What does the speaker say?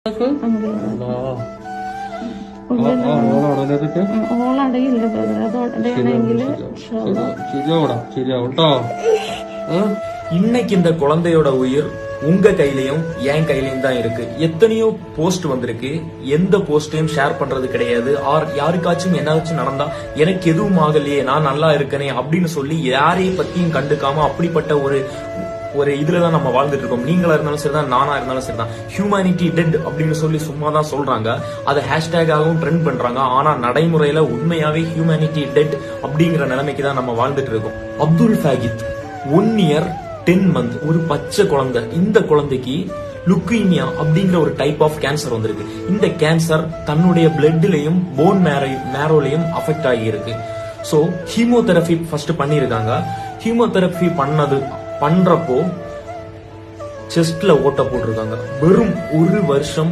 இன்னைக்கு இந்த குழந்தையோட உயிர் உங்க கையிலயும் என் கையிலயும் தான் இருக்கு. எத்தனையோ போஸ்ட் வந்திருக்கு, எந்த போஸ்டையும் ஷேர் பண்றது கிடையாது. ஆர் யாருக்காச்சும் என்னாச்சும் நடந்தா எனக்கு எதுவும் ஆகலையே, நான் நல்லா இருக்கனே அப்படின்னு சொல்லி யாரையும் பத்தியும் கண்டுக்காம அப்படிப்பட்ட ஒரு இதுலதான் நம்ம வாழ்ந்துட்டு இருக்கோம். நீங்களா இருந்தாலும் சரிதான், நானா இருந்தாலும் சரிதான். ஹியூமனிட்டி டெட் அப்படின்னு சொல்லி சும்மா தான் சொல்றாங்க, அதை ஹேஷ்டேகாகவும் ட்ரெண்ட் பண்றாங்க. ஆனா நடைமுறையில உண்மையாவே ஹியூமனிட்டி டெட் அப்படிங்கிற நிலைமைக்கு தான் நம்ம வாழ்ந்துட்டு இருக்கோம். அப்துல் ஃபஹீத் 1 year 10 months ஒரு பச்சை குழந்தை. இந்த குழந்தைக்கு லுக்கீமியா அப்படிங்கிற ஒரு டைப் ஆஃப் கேன்சர் வந்திருக்கு. இந்த கேன்சர் தன்னுடைய பிளட்லயும் போன் மேரோலையும் அஃபெக்ட் ஆகி இருக்கு. சோ ஹீமோதெரபி ஃபர்ஸ்ட் பண்ணிருக்காங்க. ஹீமோதெரபி பண்றப்போ செஸ்ட்ல ஓட்ட போட்டிருக்காங்க. வெறும் 1 வருஷம்